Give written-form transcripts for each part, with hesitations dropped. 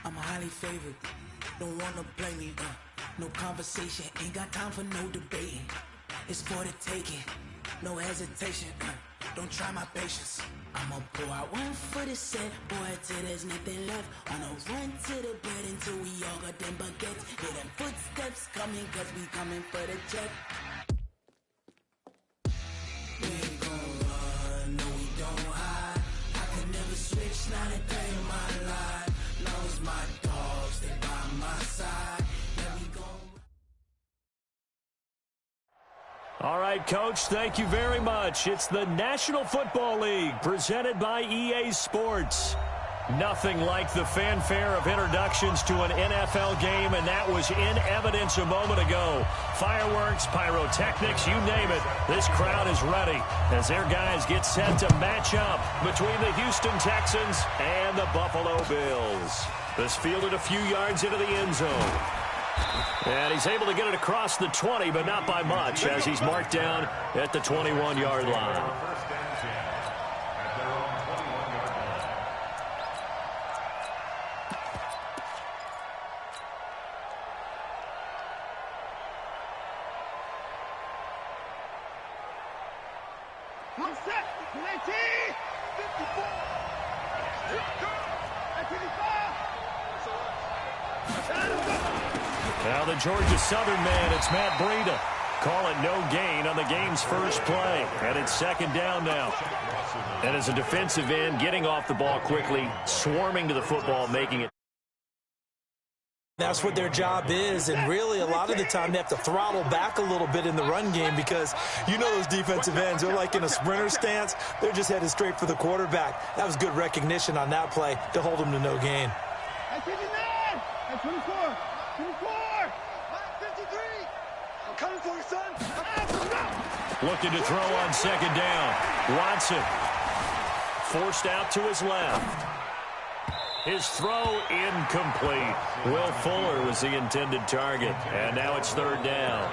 I'm highly favored. Don't wanna blame me. No conversation. Ain't got time for no debating. It's for the taking. No hesitation. Don't try my patience. I'ma pour out one for the set, boy, till there's nothing left. On a run to the bed until we all got them baguettes. Hear them footsteps coming, cause we coming for the check. We ain't gon' run, no we don't hide. I can never switch, not a day in my life. Long as my dogs, they by my side. Yeah, we gon' All right, Coach, thank you very much. It's the National Football League presented by EA Sports. Nothing like the fanfare of introductions to an NFL game, and that was in evidence a moment ago. Fireworks, pyrotechnics, you name it. This crowd is ready as their guys get set to match up between the Houston Texans and the Buffalo Bills. This fielded a few yards into the end zone. And he's able to get it across the 20, but not by much, as he's marked down at the 21-yard line. Now the Georgia Southern man, it's Matt Breida. Call it no gain on the game's first play. And it's second down now. And as a defensive end, getting off the ball quickly, swarming to the football, making it. That's what their job is, and really a lot of the time they have to throttle back a little bit in the run game because you know those defensive ends, they're like in a sprinter stance. They're just headed straight for the quarterback. That was good recognition on that play to hold them to no gain. At 59, at 24, 24, 53. I'm coming for you, son. Looking to throw on second down. Watson forced out to his left. His throw incomplete. Will Fuller was the intended target, and now it's third down.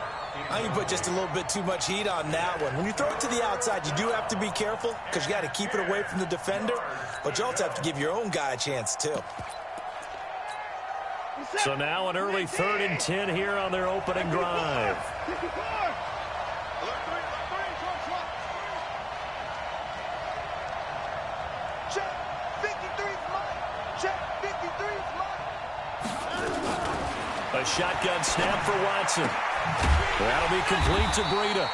I think you put just a little bit too much heat on that one. When you throw it to the outside, you do have to be careful because you got to keep it away from the defender, but you also have to give your own guy a chance too. So now an early 3rd and 10 here on their opening drive. A shotgun snap for Watson. That'll be complete to Breida.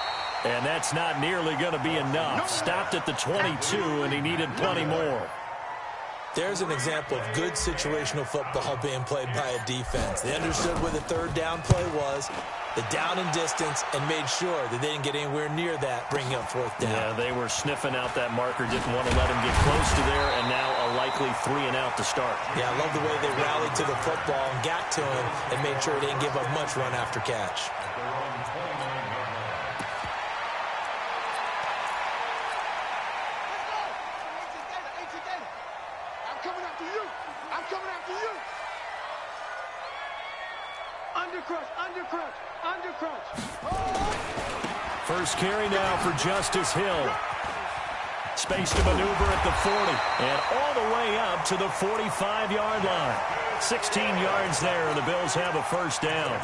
And that's not nearly going to be enough. Stopped at the 22, and he needed plenty more. There's an example of good situational football being played by a defense. They understood where the third down play was, the down and distance, and made sure that they didn't get anywhere near that, bringing up fourth down. Yeah, they were sniffing out that marker, didn't want to let him get close to there, and now a likely 3 and out to start. Yeah, I love the way they rallied to the football and got to him and made sure they didn't give up much run after catch. First carry now for Justice Hill. Space to maneuver at the 40 and all the way up to the 45-yard line. 16 yards there, and the Bills have a first down.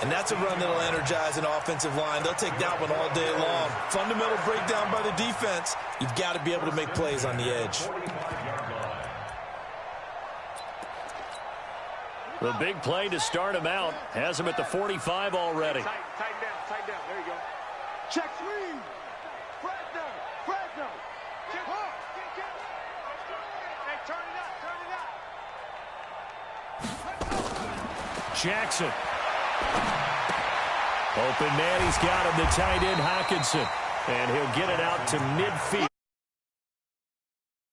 And that's a run that'll energize an offensive line. They'll take that one all day long. Fundamental breakdown by the defense. You've got to be able to make plays on the edge. The big play to start him out has him at the 45 already. Tighten down. There you go. Check screen. Fresno. Check hard. Hey, turn it up. Jackson. Open man, he's got him, the tight end Hockenson. And he'll get it out to midfield.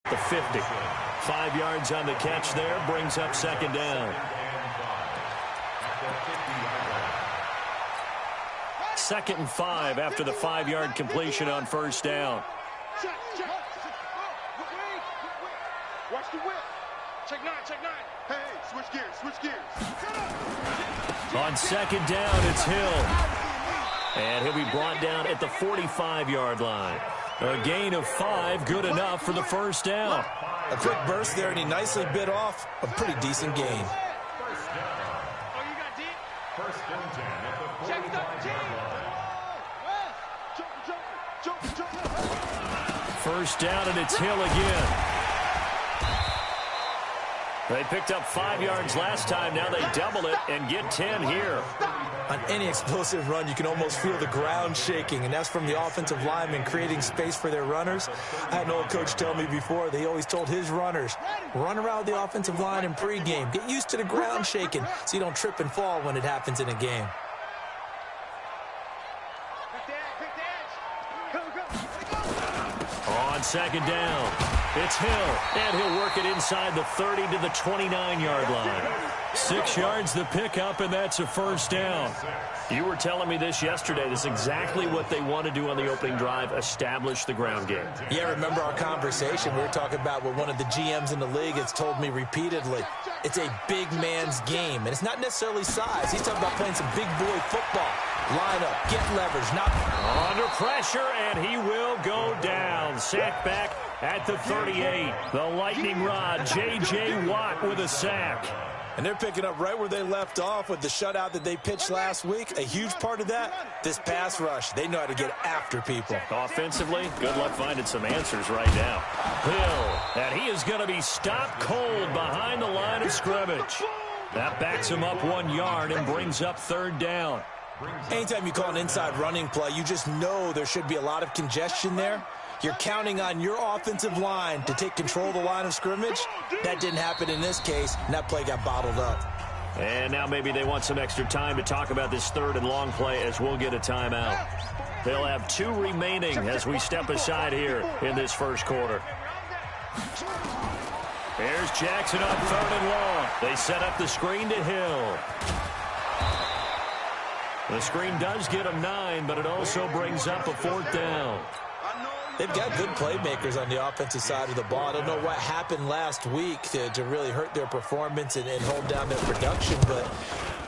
The 50. 5 yards on the catch there, brings up second down. Second and 5 after the 5-yard completion on first down. Check. Watch the whip. Check nine. Hey, switch gears. On second down, it's Hill. And he'll be brought down at the 45-yard line. A gain of 5, good enough for the first down. A quick burst there, and he nicely bit off a pretty decent gain. First down, and it's Hill again. They picked up 5 yards last time. Now they double it and get 10 here. On any explosive run, you can almost feel the ground shaking, and that's from the offensive linemen creating space for their runners. I had an old coach tell me before, they always told his runners, run around the offensive line in pregame. Get used to the ground shaking so you don't trip and fall when it happens in a game. On second down, it's Hill, and he'll work it inside the 30 to the 29-yard line. 6 yards the pickup, and that's a first down. You were telling me this yesterday. This is exactly what they want to do on the opening drive, establish the ground game. Yeah, remember our conversation? We were talking about what one of the GMs in the league has told me repeatedly. It's a big man's game, and it's not necessarily size. He's talking about playing some big boy football. Line up, get leverage, not under pressure, and he will go down. Sack back at the 38. The lightning rod, J.J. Watt with a sack. And they're picking up right where they left off with the shutout that they pitched last week. A huge part of that, this pass rush. They know how to get after people. Offensively, good luck finding some answers right now. Hill, and he is going to be stopped cold behind the line of scrimmage. That backs him up 1 yard and brings up third down. Anytime you call an inside running play, you just know there should be a lot of congestion there. You're counting on your offensive line to take control of the line of scrimmage. That didn't happen in this case, and that play got bottled up. And now maybe they want some extra time to talk about this third and long play as we'll get a timeout. They'll have 2 remaining as we step aside here in this first quarter. Here's Jackson on third and long. They set up the screen to Hill. The screen does get him 9, but it also brings up a fourth down. They've got good playmakers on the offensive side of the ball. I don't know what happened last week to really hurt their performance and hold down their production, but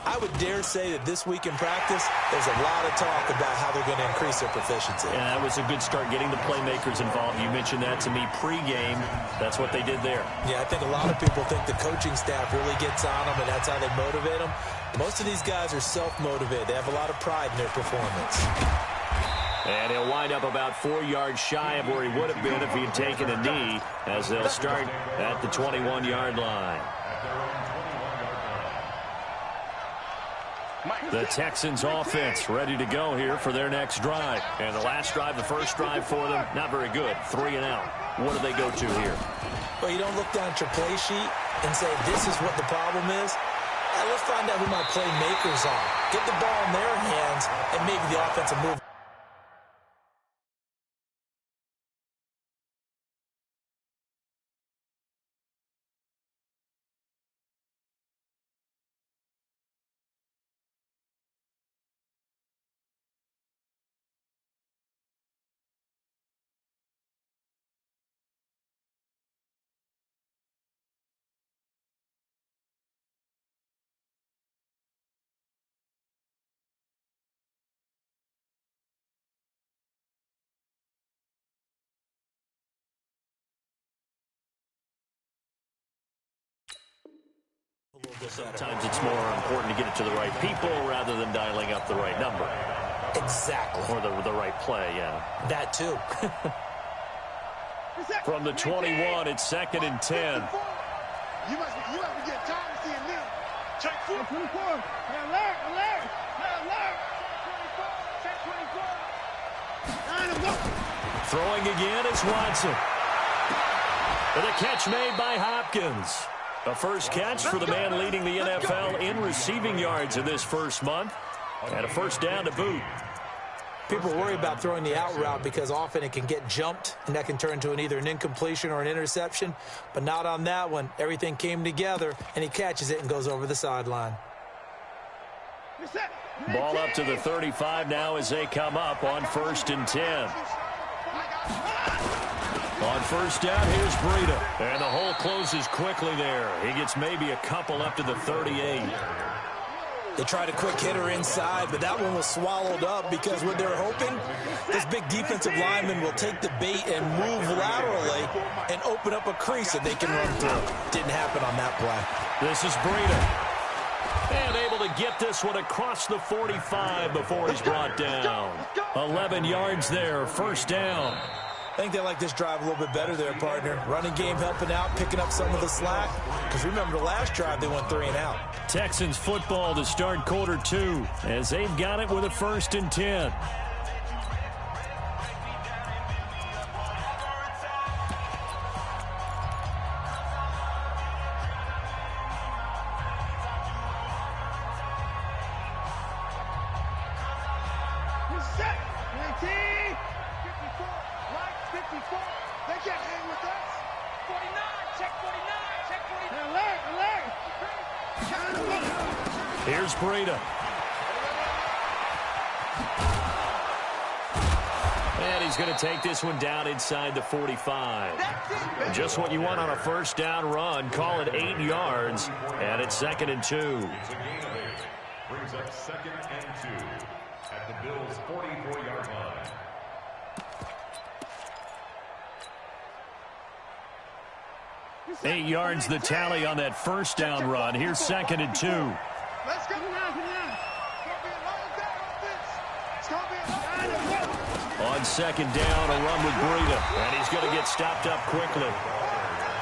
I would dare say that this week in practice, there's a lot of talk about how they're going to increase their proficiency. Yeah, that was a good start getting the playmakers involved. You mentioned that to me pregame. That's what they did there. Yeah, I think a lot of people think the coaching staff really gets on them, and that's how they motivate them. Most of these guys are self-motivated. They have a lot of pride in their performance. And he'll wind up about 4 yards shy of where he would have been if he had taken a knee, as they'll start at the 21-yard line. The Texans offense ready to go here for their next drive. And the last drive, the first drive for them, not very good. 3 and out. What do they go to here? Well, you don't look down at your play sheet and say, this is what the problem is. Let's find out who my playmakers are. Get the ball in their hands, and maybe the offensive move. Sometimes it's more important to get it to the right people rather than dialing up the right number. Exactly. Or the right play, yeah. That too. From the 21, it's 2nd and 10. You must be getting tired of seeing them. Check 24. Alert, alert, alert. 24. Throwing again is Watson. And a catch made by Hopkins. A first catch for the man leading the NFL in receiving yards in this first month. And a first down to boot. People worry about throwing the out route because often it can get jumped, and that can turn into either an incompletion or an interception. But not on that one. Everything came together, and he catches it and goes over the sideline. Ball up to the 35 now as they come up on 1st and 10. On first down, here's Breida. And the hole closes quickly there. He gets maybe a couple up to the 38. They tried a quick hitter inside, but that one was swallowed up because what they're hoping, this big defensive lineman will take the bait and move laterally and open up a crease that they can run through. Didn't happen on that play. This is Breida. And able to get this one across the 45 before he's brought down. 11 yards there, first down. I think they like this drive a little bit better there, partner. Running game helping out, picking up some of the slack. Because remember, the last drive, they went 3 and out. Texans football to start quarter 2 as they've got it with a 1st and 10. Set. 19. 54. Right. 54. They can't hang with us. 49. Check 49. Check 49. Alert. Here's Breida. And he's going to take this one down inside the 45. Just what you want on a first down run. Call it 8 yards. And it's 2nd and 2. Brings up 2nd and 2 at the Bills' 44-yard line. Eight yards the tally on that first down run. Here's 2nd and 2. Let's go. On 2nd down, a run with Breida. And he's going to get stopped up quickly.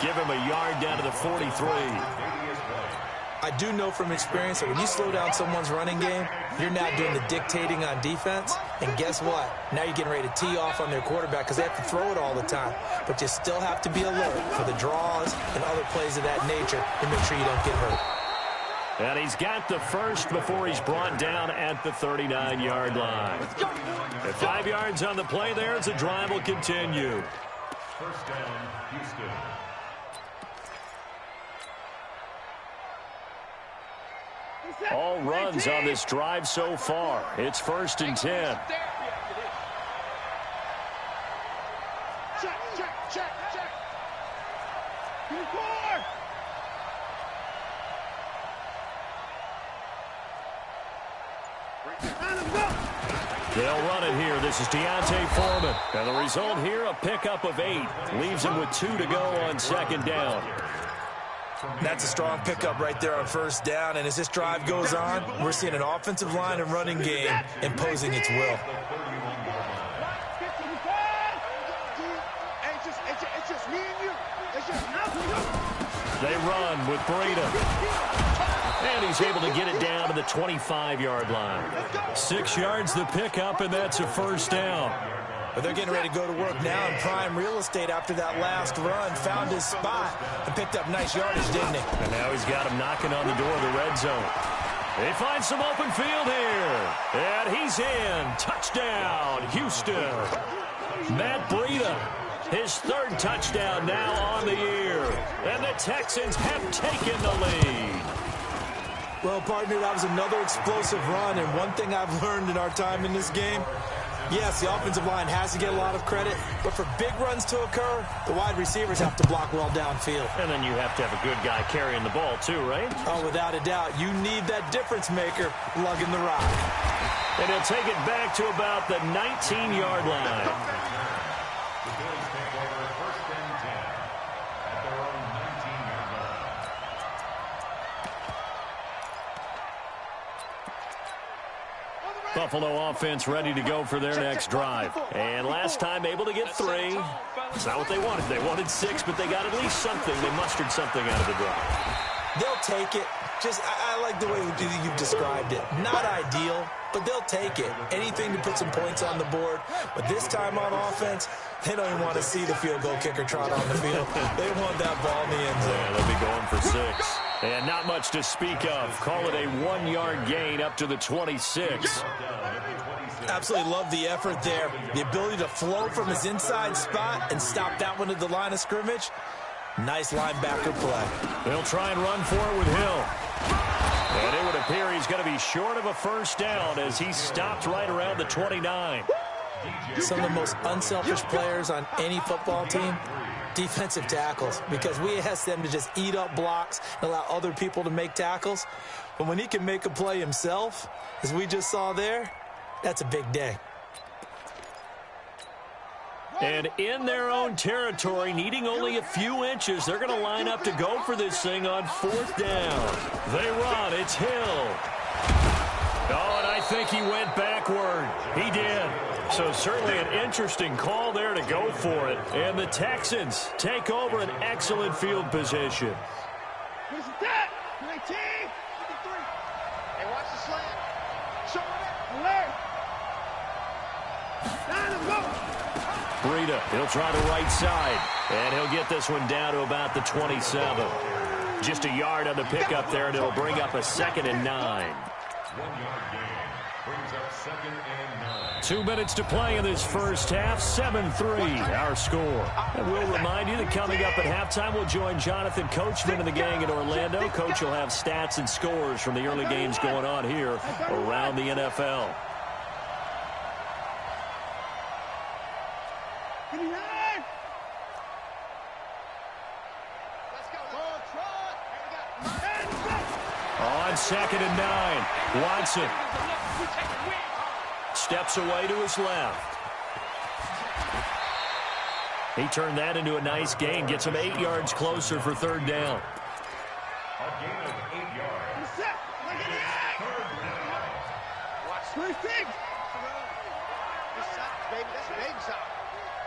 Give him a yard down to the 43. I do know from experience that when you slow down someone's running game, you're now doing the dictating on defense. And guess what? Now you're getting ready to tee off on their quarterback because they have to throw it all the time. But you still have to be alert for the draws and other plays of that nature to make sure you don't get hurt. And he's got the first before he's brought down at the 39-yard line. At 5 yards on the play there as the drive will continue. First down, Houston. All runs on this drive so far. It's 1st and 10. Check. 24. They'll run it here. This is Deontay Foreman. And the result here, a pickup of 8. Leaves him with 2 to go on 2nd down. That's a strong pickup right there on first down. And as this drive goes on, we're seeing an offensive line and running game imposing its will. It's just me and you. It's just They run with Breida. And he's able to get it down to the 25-yard line. 6 yards the pickup, and that's a first down. But they're getting ready to go to work now in prime real estate after that last run. Found his spot and picked up nice yardage, didn't he? And now he's got him knocking on the door of the red zone. They find some open field here. And he's in. Touchdown, Houston. Matt Breida, his 3rd touchdown now on the year. And the Texans have taken the lead. Well, partner, that was another explosive run. And one thing I've learned in our time in this game, yes, the offensive line has to get a lot of credit, but for big runs to occur, the wide receivers have to block well downfield. And then you have to have a good guy carrying the ball too, right? Oh, without a doubt. You need that difference maker lugging the rock. And he'll take it back to about the 19-yard line. The Bills take over 1st and 10 at their own 19-yard line. Buffalo offense ready to go for their next drive. And last time able to get 3. It's not what they wanted. They wanted 6, but they got at least something. They mustered something out of the drive. They'll take it. I like the way you've described it. Not ideal, but they'll take it. Anything to put some points on the board. But this time on offense, they don't even want to see the field goal kicker trot on the field. They want that ball in the end zone. Yeah, they'll be going for 6. And not much to speak of. Call it a 1-yard gain up to the 26. Absolutely love the effort there. The ability to flow from his inside spot and stop that one at the line of scrimmage. Nice linebacker play. They'll try and run for it with Hill. And it would appear he's going to be short of a first down as he stopped right around the 29. Some of the most unselfish players on any football team. defensive tackles, because we ask them to just eat up blocks and allow other people to make tackles. But when he can make a play himself, as we just saw there, that's a big day. And in their own territory, needing only a few inches, they're going to line up to go for this thing on 4th down. They run. It's Hill. Oh, and I think he went backward. He did. So certainly an interesting call there to go for it. And the Texans take over an excellent field position. Who's that? 19, 53. Hey, watch the slant. Show it. Alert. Down and go. Breida, he'll try the right side. And he'll get this one down to about the 27. Just a yard on the pickup there, and it'll bring up a 2nd and 9. 1-yard gain brings up 2nd and 9. 2 minutes to play in this first half. 7-3, our score. And we'll remind you that coming up at halftime, we'll join Jonathan Coachman and the gang in Orlando. Coach will have stats and scores from the early games going on here around the NFL. On 2nd and 9, Watson steps away to his left. He turned that into a nice gain, gets him 8 yards closer for 3rd down. A gain of 8 yards.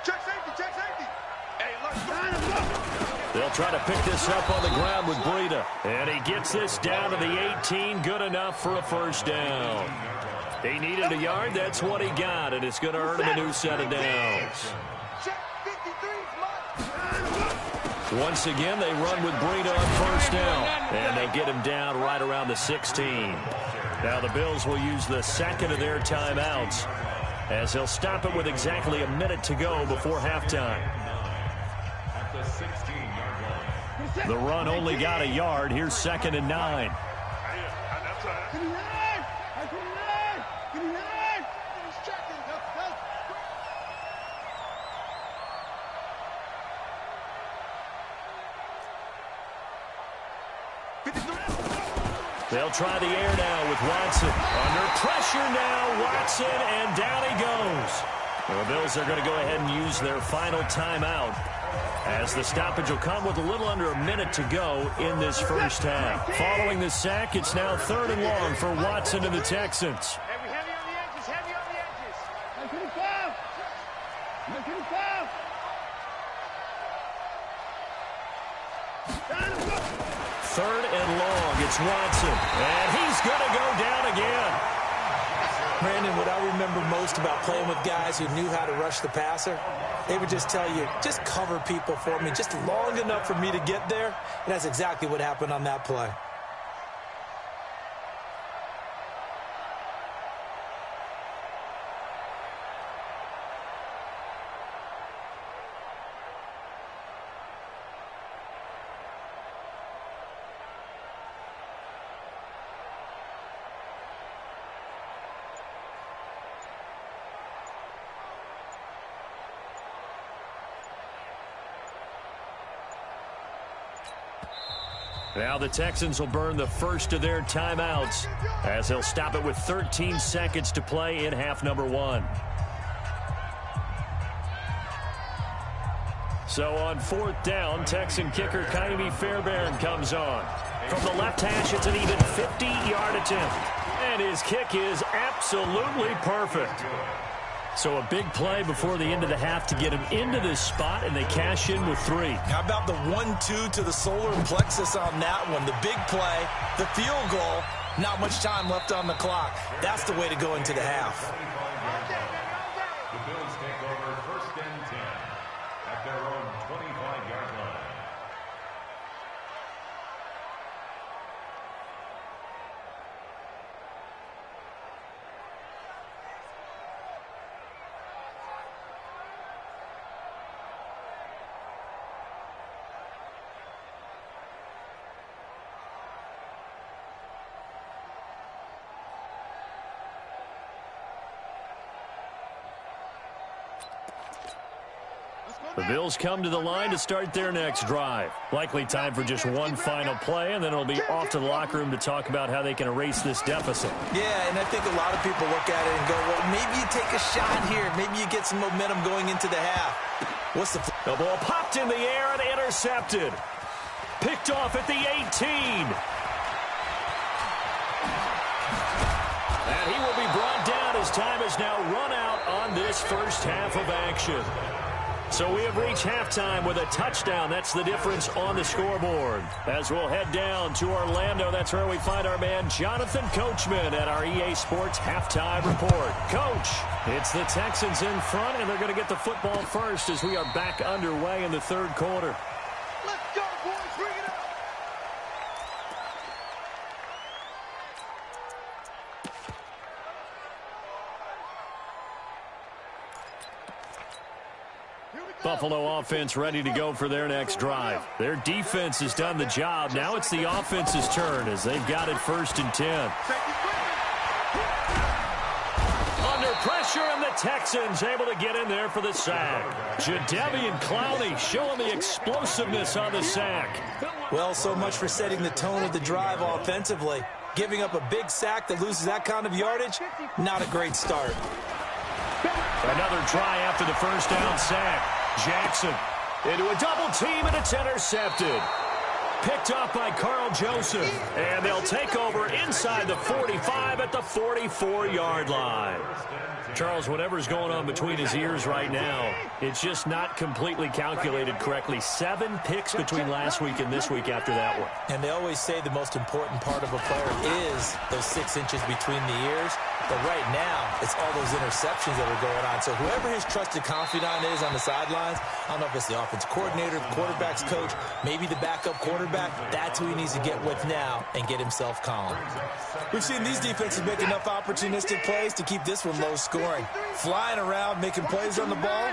Check safety. Hey, look. They'll try to pick this up on the ground with Breida. And he gets this down to the 18. Good enough for a 1st down. He needed a yard. That's what he got. And it's going to earn him a new set of downs. Once again, they run with Breida on 1st down. And they get him down right around the 16. Now the Bills will use the 2nd of their timeouts, as they'll stop it with exactly a minute to go before halftime. At the 16-yard line. The run only got a yard. Here's 2nd and 9. They'll try the air now with Watson. Under pressure now, Watson, and down he goes. The Bills are going to go ahead and use their final timeout, as the stoppage will come with a little under a minute to go in this first half. Following the sack, it's now 3rd and long for Watson and the Texans. Heavy on the edges, heavy on the edges. 3rd and long, it's Watson, and he's going to go down again. Brandon, what I remember most about playing with guys who knew how to rush the passer, they would just tell you, just cover people for me, just long enough for me to get there. And that's exactly what happened on that play. Now the Texans will burn the first of their timeouts, as they'll stop it with 13 seconds to play in half number 1. So on 4th down, Texan kicker Kaimi Fairbairn comes on. From the left hash, it's an even 50-yard attempt. And his kick is absolutely perfect. So a big play before the end of the half to get him into this spot, and they cash in with 3. How about the 1-2 to the solar plexus on that one? The big play, the field goal, not much time left on the clock. That's the way to go into the half. The Bills take over 1st and 10 at their own 25-yard line. The Bills come to the line to start their next drive. Likely time for just one final play, and then it'll be off to the locker room to talk about how they can erase this deficit. Yeah, and I think a lot of people look at it and go, well, maybe you take a shot here. Maybe you get some momentum going into the half. What's the ball popped in the air and intercepted. Picked off at the 18. And he will be brought down as time has now run out on this first half of action. So we have reached halftime with a touchdown. That's the difference on the scoreboard. As we'll head down to Orlando, that's where we find our man Jonathan Coachman at our EA Sports Halftime Report. Coach, it's the Texans in front, and they're going to get the football first as we are back underway in the third quarter. Let's go, boys. Bring it up. Buffalo offense ready to go for their next drive. Their defense has done the job. Now it's the offense's turn as they've got it 1st and 10. Under pressure, and the Texans able to get in there for the sack. Jadeveon Clowney showing the explosiveness on the sack. Well, so much for setting the tone of the drive offensively. Giving up a big sack that loses that kind of yardage, not a great start. Another try after the first down sack. Jackson into a double team, and it's intercepted. Picked up by Carl Joseph, and they'll take over inside the 45 at the 44-yard line. Charles, whatever's going on between his ears right now, it's just not completely calculated correctly. 7 picks between last week and this week after that one. And they always say the most important part of a player is those 6 inches between the ears. But right now, it's all those interceptions that are going on. So whoever his trusted confidant is on the sidelines, I don't know if it's the offense coordinator, the quarterback's coach, maybe the backup quarterback, that's who he needs to get with now and get himself calm. We've seen these defenses make enough opportunistic plays to keep this one low scoring. Flying around, making plays on the ball,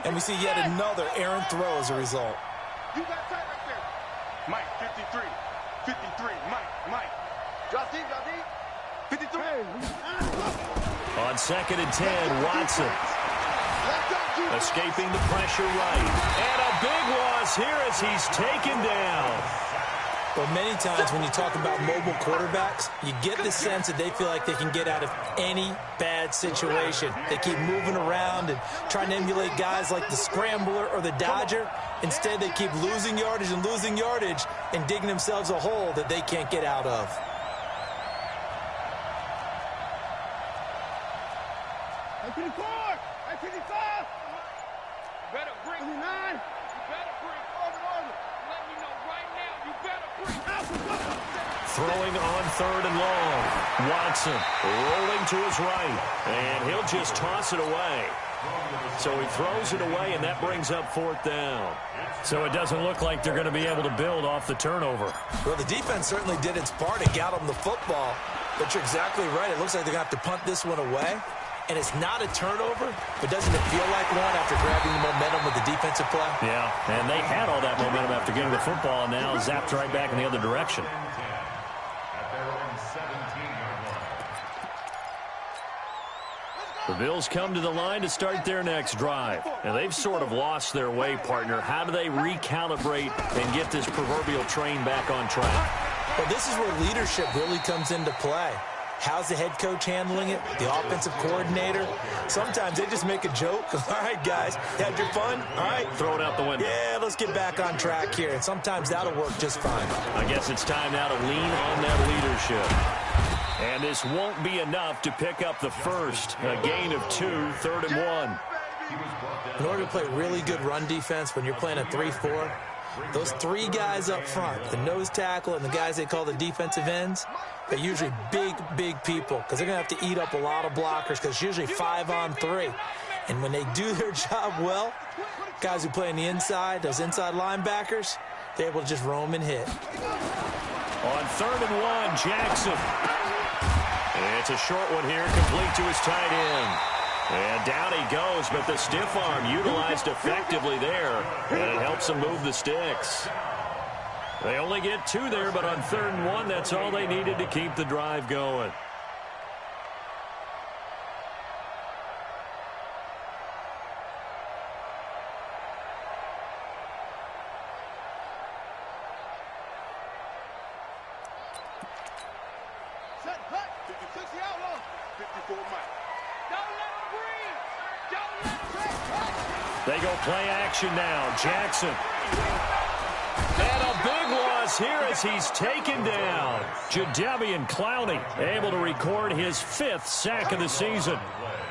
and we see yet another errant throw as a result. You got tight right there. Mike, 53. 53. Mike. Drop deep. 53. On 2nd and 10, Watson. Escaping the pressure right. And a big loss here as he's taken down. Well, many times when you talk about mobile quarterbacks, you get the sense that they feel like they can get out of any bad situation. They keep moving around and trying to emulate guys like the Scrambler or the Dodger. Instead, they keep losing yardage and digging themselves a hole that they can't get out of. I 54. I 55. Better bring 29. You better bring order. Let me know right now. You better bring Throwing on 3rd and long. Watson rolling to his right, and he'll just toss it away. So he throws it away, and that brings up 4th down. So it doesn't look like they're going to be able to build off the turnover. Well, the defense certainly did its part to get them the football. But you're exactly right. It looks like they're going to have to punt this one away. And it's not a turnover, but doesn't it feel like one after grabbing the momentum with the defensive play? Yeah, and they had all that momentum after getting the football, and now zapped right back in the other direction. The Bills come to the line to start their next drive. And they've sort of lost their way, partner. How do they recalibrate and get this proverbial train back on track? Well, this is where leadership really comes into play. How's the head coach handling it? The offensive coordinator? Sometimes they just make a joke. All right, guys, had your fun? All right. Throw it out the window. Yeah, let's get back on track here. And sometimes that'll work just fine. I guess it's time now to lean on that leadership. And this won't be enough to pick up the first. A gain of 2, 3rd and 1. In order to play really good run defense when you're playing a 3-4, those 3 guys up front, the nose tackle and the guys they call the defensive ends, they're usually big people because they're going to have to eat up a lot of blockers because it's usually 5-on-3. And when they do their job well, guys who play on the inside, those inside linebackers, they're able to just roam and hit. On 3rd and 1, Jackson. It's a short one here, complete to his tight end. And down he goes, but the stiff arm utilized effectively there, and it helps him move the sticks. They only get 2 there, but on 3rd and 1, that's all they needed to keep the drive going. Set, hut. 56 the outlaw. 54 Mike. Don't let him breathe. Don't let him breathe. They go play action now. Jackson. And a big loss here as he's taken down. Jadeveon Clowney able to record his 5th sack of the season.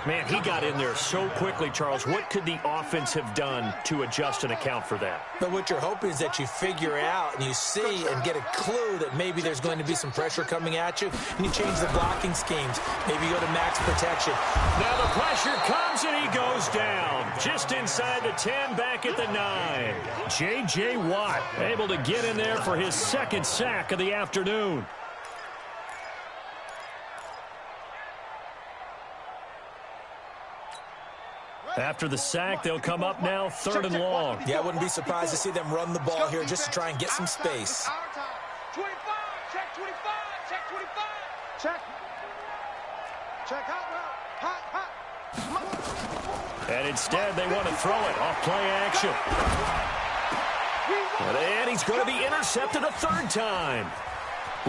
Man, he got in there so quickly, Charles. What could the offense have done to adjust and account for that? But what you're hoping is that you figure out and you see and get a clue that maybe there's going to be some pressure coming at you, and you change the blocking schemes. Maybe you go to max protection. Now the pressure comes and he goes down. Just inside the 10, back at the 9. J.J. Watt able to get in there for his 2nd sack of the afternoon. After the sack, they'll come up now 3rd and long. Yeah, I wouldn't be surprised to see them run the ball here just to try and get some space. 25, check 25, check 25. Check. Check hot. And instead, they want to throw it off play action. And he's going to be intercepted a 3rd time.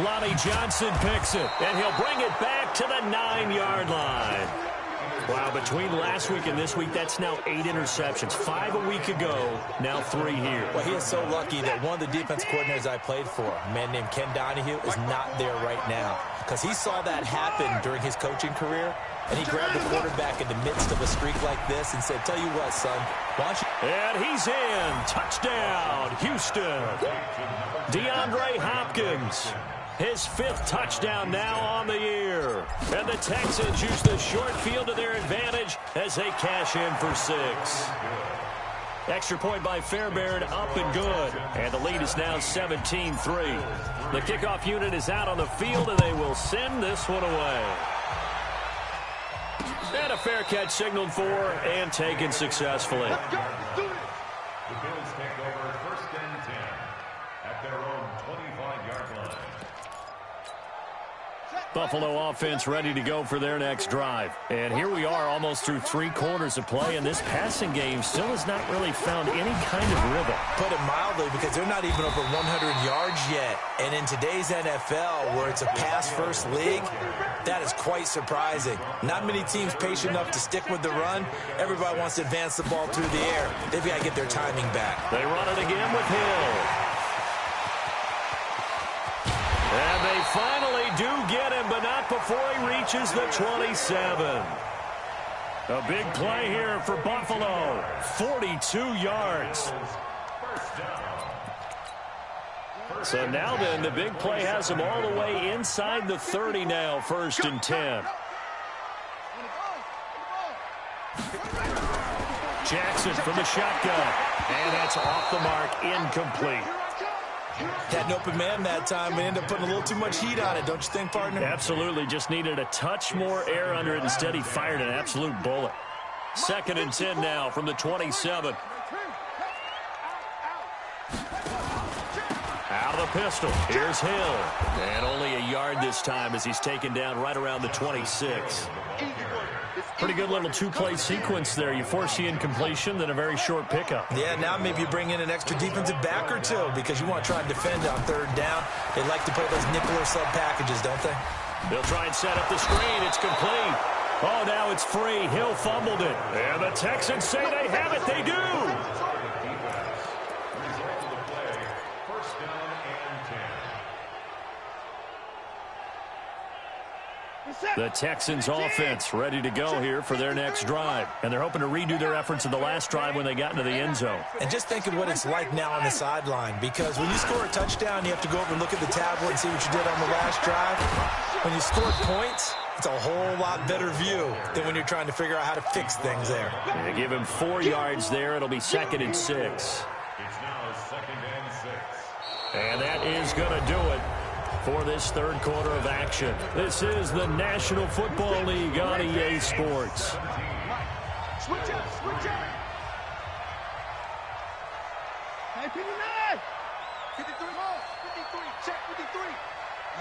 Lonnie Johnson picks it, and he'll bring it back to the 9-yard line. Wow, between last week and this week, that's now 8 interceptions. 5 a week ago, now 3 here. Well, he is so lucky that one of the defense coordinators I played for, a man named Ken Donahue, is not there right now. Because he saw that happen during his coaching career, and he grabbed the quarterback in the midst of a streak like this and said, tell you what, son, why don't you... And he's in. Touchdown, Houston. DeAndre Hopkins. His 5th touchdown now on the year. And the Texans use the short field to their advantage as they cash in for 6. Extra point by Fairbairn, up and good. And the lead is now 17-3. The kickoff unit is out on the field, and they will send this one away. And a fair catch signaled for and taken successfully. The Bills take over 1st and 10 at their own 25-yard line. Buffalo offense ready to go for their next drive. And here we are almost through 3 quarters of play, and this passing game still has not really found any kind of rhythm. Put it mildly, because they're not even over 100 yards yet. And in today's NFL, where it's a pass-first league, that is quite surprising. Not many teams patient enough to stick with the run. Everybody wants to advance the ball through the air. They've got to get their timing back. They run it again with Hill. And they finally do get him, but not before he reaches the 27. A big play here for Buffalo. 42 yards. So now then, the big play has him all the way inside the 30 now, 1st and 10. Jackson from the shotgun. And that's off the mark, incomplete. Had an open man that time and ended up putting a little too much heat on it, don't you think, partner? Absolutely. Just needed a touch more air under it. Instead, he fired an absolute bullet. 2nd and 10 now from the 27. Out of the pistol. Here's Hill. And only a yard this time as he's taken down right around the 26. Pretty good little 2-play sequence there. You force the incompletion, then a very short pickup. Yeah, now maybe you bring in an extra defensive back or 2 because you want to try and defend on 3rd down. They like to play those nickel or sub packages, don't they? They'll try and set up the screen. It's complete. Oh, now it's free. Hill fumbled it. And the Texans say they have it. They do. The Texans offense ready to go here for their next drive. And they're hoping to redo their efforts in the last drive when they got into the end zone. And just think of what it's like now on the sideline, because when you score a touchdown, you have to go over and look at the tablet and see what you did on the last drive. When you score points, it's a whole lot better view than when you're trying to figure out how to fix things there. They give him 4 yards there. It'll be 2nd and 6. It's now 2nd and 6. And that is going to do it for this 3rd quarter of action. This is the National Football League on EA Sports. Switch up. Hey, 59. 53 more. 53. Check 53.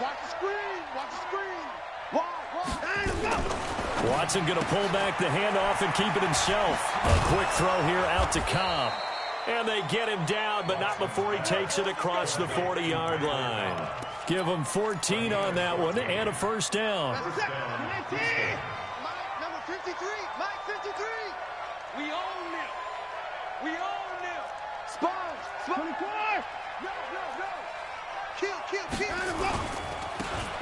Watch the screen. Watson going to pull back the handoff and keep it himself. A quick throw here out to Cobb. And they get him down, but not before he takes it across the 40-yard line. Give him 14 on that one and a first down. Number 53, Mike 53. We own them. We own them. Sponge. 24. No. Kill.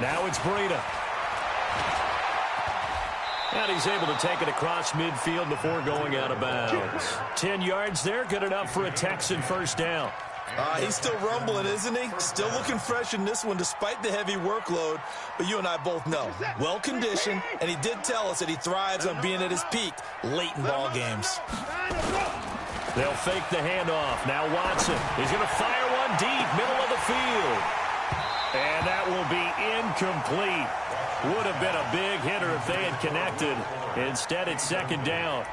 Now it's Breida. And he's able to take it across midfield before going out of bounds. 10 yards there, good enough for a Texan first down. He's still rumbling, isn't he? Still looking fresh in this one despite the heavy workload. But you and I both know, well-conditioned, and he did tell us that he thrives on being at his peak late in ball games. They'll fake the handoff. Now Watson. He's going to fire one deep, middle of the field. And that will be incomplete. Would have been a big hitter if they had connected. Instead, it's second down.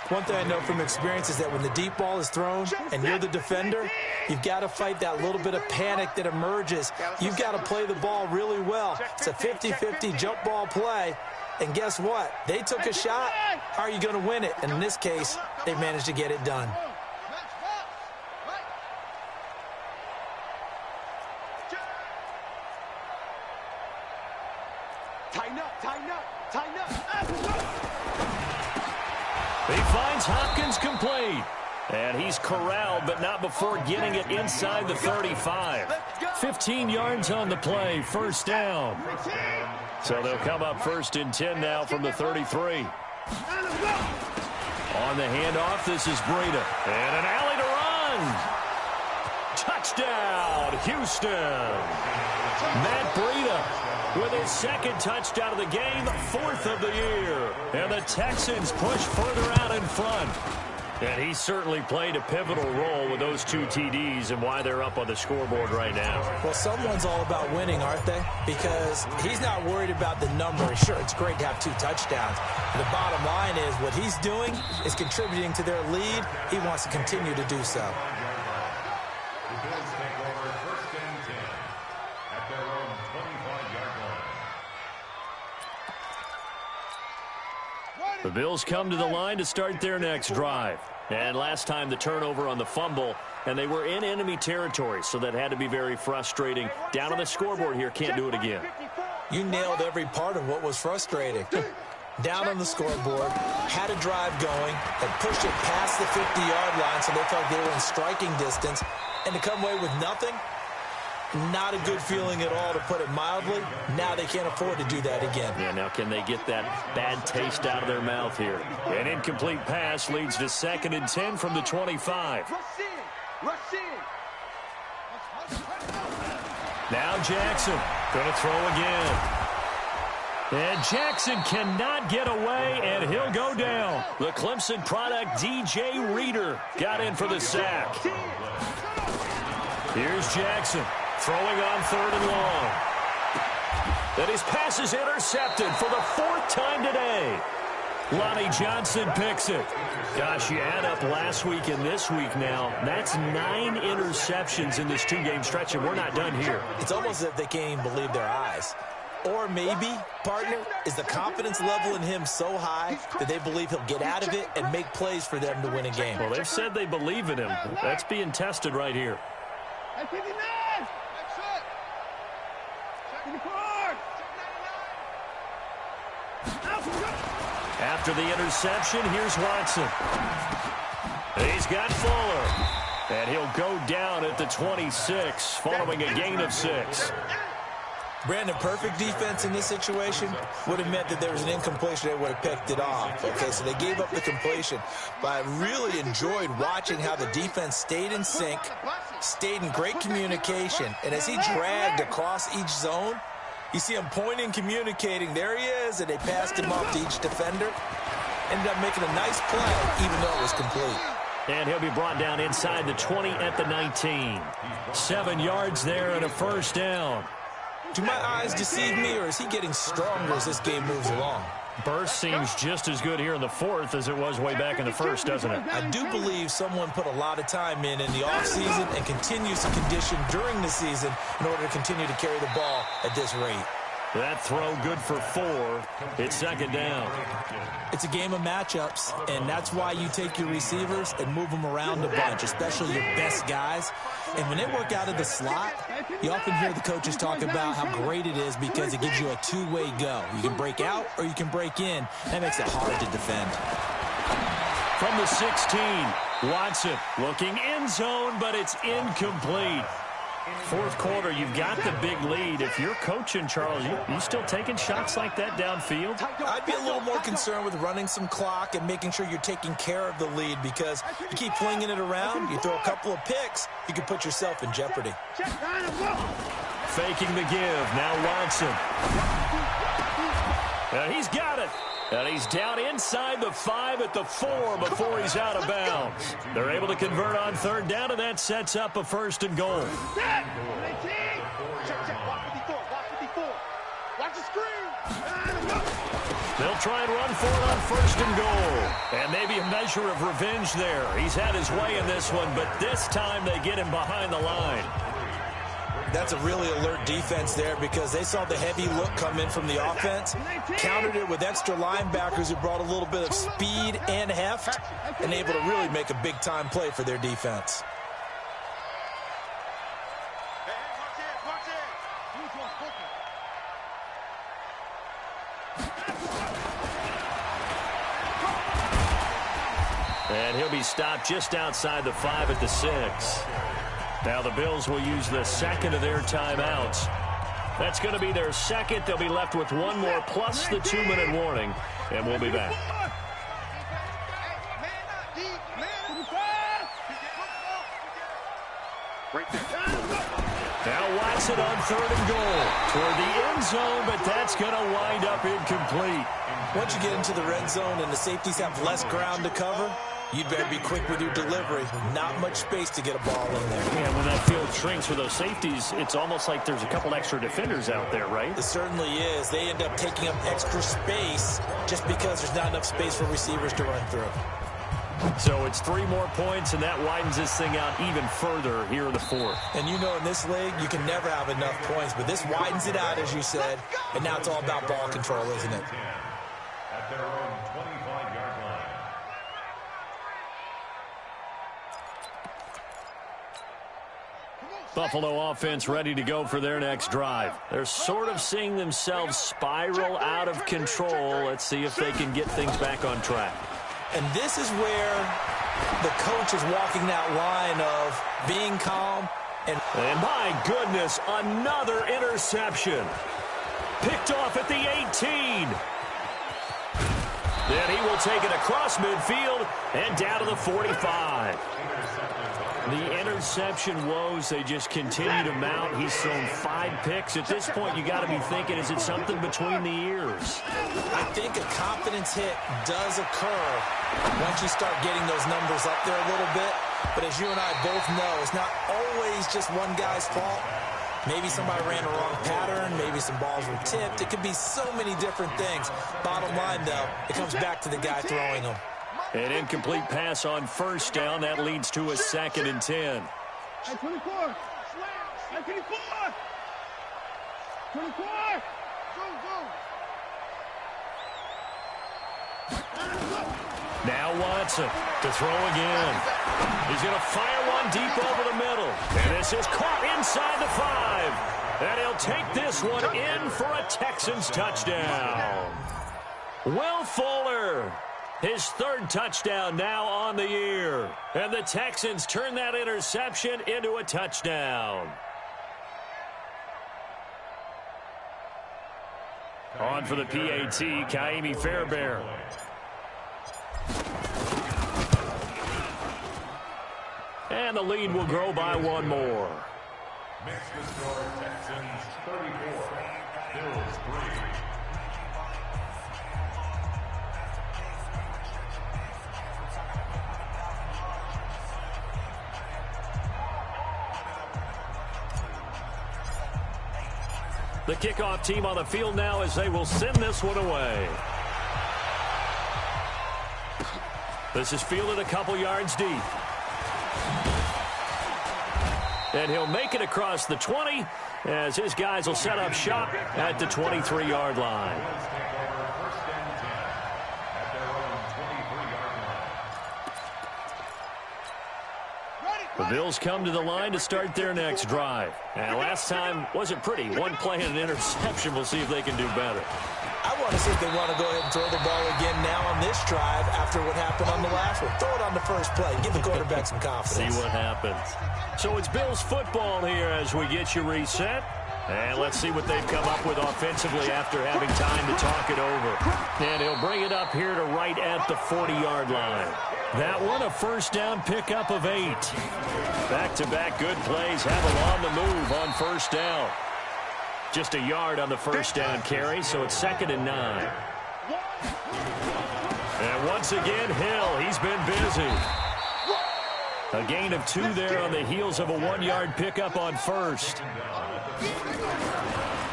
One thing I know from experience is that when the deep ball is thrown and you're the defender, you've got to fight that little bit of panic that emerges. You've got to play the ball really well. It's a 50-50 jump ball play. And guess what? They took a shot. How are you going to win it? And in this case, they managed to get it done. Tighten up. He finds Hopkins complete. And he's corralled, but not before getting it inside the 35. 15 yards on the play, first down. So they'll come up first and 10 now from the 33. On the handoff, this is Breida. And an alley to run. Touchdown, Houston. Matt Breida with his second touchdown of the game, fourth of the year. And the Texans push further out in front. And he certainly played a pivotal role with those two TDs and why they're up on the scoreboard right now. Well, someone's all about winning, aren't they? Because he's not worried about the number. Sure, it's great to have 2 touchdowns. The bottom line is what he's doing is contributing to their lead. He wants to continue to do so. The Bills take over first and 10 at their own 25-yard line. The Bills come to the line to start their next drive. And last time the turnover on the fumble, and they were in enemy territory, so that had to be very frustrating. Down on the scoreboard here, can't do it again. You nailed every part of what was frustrating. Down on the scoreboard, had a drive going, and pushed it past the 50-yard line so they felt like they were in striking distance, and to come away with nothing, not a good feeling at all, to put it mildly. Now they can't afford to do that again. Yeah, now can they get that bad taste out of their mouth here? An incomplete pass leads to second and 10 from the 25. Rush in. Now Jackson going to throw again. And Jackson cannot get away, and he'll go down. The Clemson product, DJ Reader, got in for the sack. Here's Jackson throwing on third and long. And his pass is intercepted for the 4th time today. Lonnie Johnson picks it. Gosh, you add up last week and this week now. That's 9 interceptions in this 2-game stretch, and we're not done here. It's almost as if they can't even believe their eyes. Or maybe, partner, is the confidence level in him so high that they believe he'll get out of it and make plays for them to win a game. Well, they've said they believe in him. That's being tested right here. After the interception, here's Watson. He's got Fuller. And he'll go down at the 26 following a gain of 6. Brandon, perfect defense in this situation would have meant that there was an incompletion that would have picked it off. Okay, so they gave up the completion. But I really enjoyed watching how the defense stayed in sync, stayed in great communication. And as he dragged across each zone, you see him pointing, communicating. There he is, and they passed him off to each defender. Ended up making a nice play, even though it was complete. And he'll be brought down inside the 20 at the 19. 7 yards there and a first down. Do my eyes deceive me, or is he getting stronger as this game moves along? Burst seems just as good here in the 4th as it was way back in the 1st, doesn't it? I do believe someone put a lot of time in the offseason and continues to condition during the season in order to continue to carry the ball at this rate. That throw good for 4. It's second down. It's a game of matchups, and that's why you take your receivers and move them around a bunch, especially your best guys. And when they work out of the slot, you often hear the coaches talk about how great it is because it gives you a two-way go. You can break out or you can break in. That makes it hard to defend. From the 16, Watson looking end zone, but it's incomplete. Fourth quarter, you've got the big lead. If you're coaching, Charles, you still taking shots like that downfield? I'd be a little more concerned with running some clock and making sure you're taking care of the lead, because you keep flinging it around, you throw a couple of picks, you can put yourself in jeopardy. Faking the give. Now Watson. And he's got it. And he's down inside the 5 at the 4 before he's out of bounds. They're able to convert on third down, and that sets up a 1st and goal. They'll try and run for it on 1st and goal. And maybe a measure of revenge there. He's had his way in this one, but this time they get him behind the line. That's a really alert defense there, because they saw the heavy look come in from the offense, countered it with extra linebackers who brought a little bit of speed and heft, and able to really make a big-time play for their defense. And he'll be stopped just outside the 5 at the 6. Now the Bills will use the second of their timeouts. That's going to be their second. They'll be left with one more plus the 2-minute warning, and we'll be back. Now Watson on 3rd and goal toward the end zone, but that's going to wind up incomplete. Once you get into the red zone and the safeties have less ground to cover, you'd better be quick with your delivery. Not much space to get a ball in there. Yeah, when that field shrinks with those safeties, it's almost like there's a couple extra defenders out there, right? It certainly is. They end up taking up extra space just because there's not enough space for receivers to run through. So it's 3 more points, and that widens this thing out even further here in the 4th. And you know, in this league, you can never have enough points, but this widens it out, as you said, and now it's all about ball control, isn't it? At their own 25-yard line. Buffalo offense ready to go for their next drive. They're sort of seeing themselves spiral out of control. Let's see if they can get things back on track. And this is where the coach is walking that line of being calm. And my goodness, another interception. Picked off at the 18. Then he will take it across midfield and down to the 45. The interception woes, they just continue to mount. He's thrown 5 picks. At this point, you got to be thinking, is it something between the ears? I think a confidence hit does occur once you start getting those numbers up there a little bit. But as you and I both know, it's not always just one guy's fault. Maybe somebody ran a wrong pattern. Maybe some balls were tipped. It could be so many different things. Bottom line, though, it comes back to the guy throwing them. An incomplete pass on 1st down. That leads to a 2nd and 10. 24. 24. 24. Now Watson to throw again. He's going to fire one deep over the middle. And this is caught inside the 5. And he'll take this one in for a Texans touchdown. Will Fuller, his 3rd touchdown now on the year. And the Texans turn that interception into a touchdown. On for the PAT, Kaimi Fairbairn. And the lead will grow by 1 more. Makes the score Texans 34, Bills 3. The kickoff team on the field now as they will send this one away. This is fielded a couple yards deep. And he'll make it across the 20, as his guys will set up shop at the 23-yard line. The Bills come to the line to start their next drive. And last time wasn't pretty. One play and an interception. We'll see if they can do better. I want to see if they want to go ahead and throw the ball again now on this drive after what happened on the last one. Throw it on the first play. Give the quarterback some confidence. See what happens. So it's Bills football here as we get you reset. And let's see what they've come up with offensively after having time to talk it over. And he'll bring it up here to right at the 40-yard line. That one a first down pickup of 8. Back-to-back good plays have him on the move on first down. Just a yard on the first down carry, so it's 2nd and 9. And once again, Hill, he's been busy. A gain of 2 there on the heels of a 1-yard pickup on first.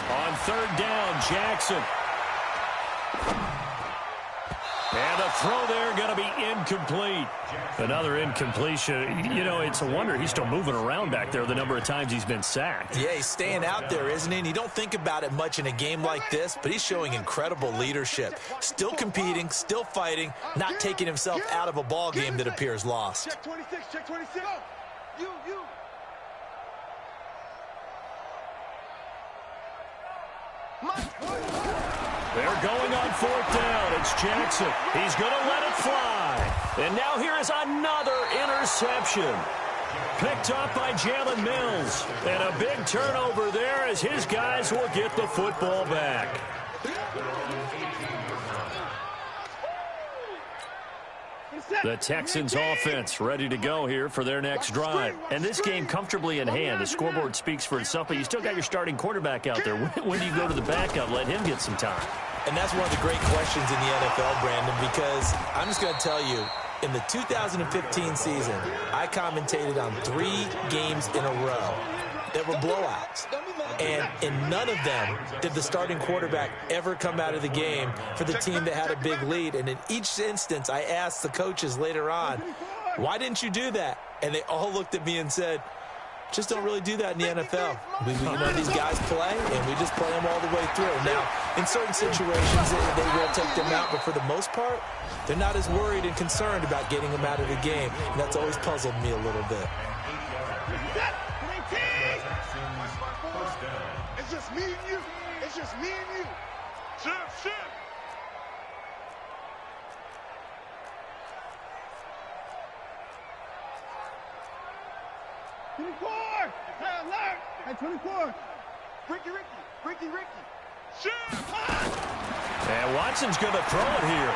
On 3rd down, Jackson. And the throw there going to be incomplete. Another incompletion. You know, it's a wonder he's still moving around back there the number of times he's been sacked. Yeah, he's staying out there, isn't he? And you don't think about it much in a game like this, but he's showing incredible leadership. Still competing, still fighting, not taking himself out of a ball game that appears lost. Check 26, check 26. You. They're going on 4th down. It's Jackson. He's going to let it fly. And now here is another interception. Picked up by Jalen Mills. And a big turnover there as his guys will get the football back. The Texans offense ready to go here for their next drive. And this game comfortably in hand. The scoreboard speaks for itself, but you still got your starting quarterback out there. When do you go to the backup? Let him get some time. And that's one of the great questions in the NFL, Brandon, because I'm just going to tell you, in the 2015 season, I commentated on 3 games in a row that were blowouts. And in none of them did the starting quarterback ever come out of the game for the team that had a big lead. And in each instance, I asked the coaches later on, why didn't you do that? And they all looked at me and said, just don't really do that in the NFL. These guys play, and we just play them all the way through. Now, in certain situations, they will take them out, but for the most part, they're not as worried and concerned about getting them out of the game. And that's always puzzled me a little bit. It's just me and you. It's just me and you. Shift. 24. Hey, alert. Hey, 24. Ricky. Shift. And Watson's going to throw it here.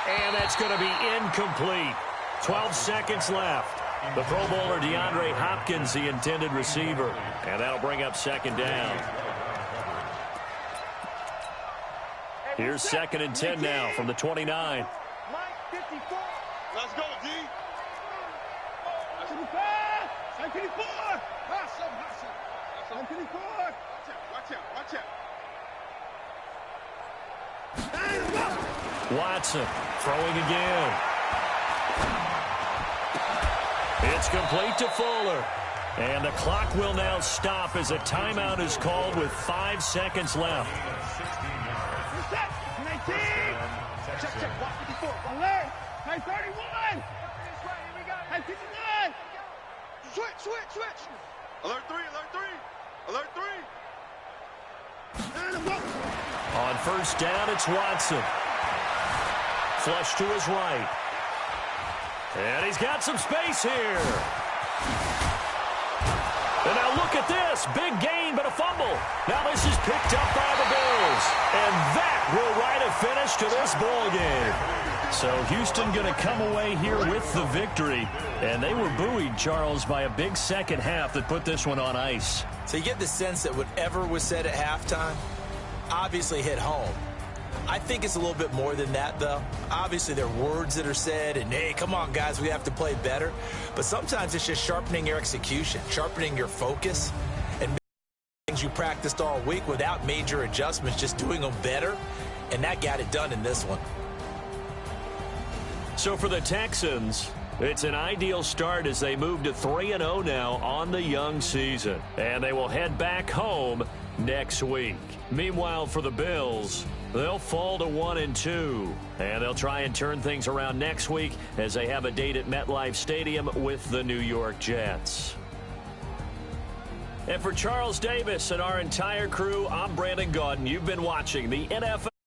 And that's going to be incomplete. 12 seconds left. The Pro Bowler DeAndre Hopkins, the intended receiver. And that'll bring up 2nd down. Here's 2nd and 10 now from the 29. Mike, 54. Let's go, D. 25. 24. Hot shot. 24. Watch out. Watson throwing again. It's complete to Fuller. And the clock will now stop as a timeout is called with 5 seconds left. 19. Check. Watch 54. Alert. Hey, 31. Hey, 59. Switch. Alert 3. On first down, it's Watson. Flush to his right. And he's got some space here. And now look at this. Big gain, but a fumble. Now this is picked up by the Bills. And that will write a finish to this ball game. So Houston going to come away here with the victory. And they were buoyed, Charles, by a big second half that put this one on ice. So you get the sense that whatever was said at halftime obviously hit home. I think it's a little bit more than that, though. Obviously, there are words that are said, and, hey, come on, guys, we have to play better. But sometimes it's just sharpening your execution, sharpening your focus, and things you practiced all week without major adjustments, just doing them better, and that got it done in this one. So for the Texans, It's an ideal start as they move to 3-0 now on the young season. And they will head back home next week. Meanwhile, for the Bills, they'll fall to 1-2. And they'll try and turn things around next week as they have a date at MetLife Stadium with the New York Jets. And for Charles Davis and our entire crew, I'm Brandon Gaudin. You've been watching the NFL.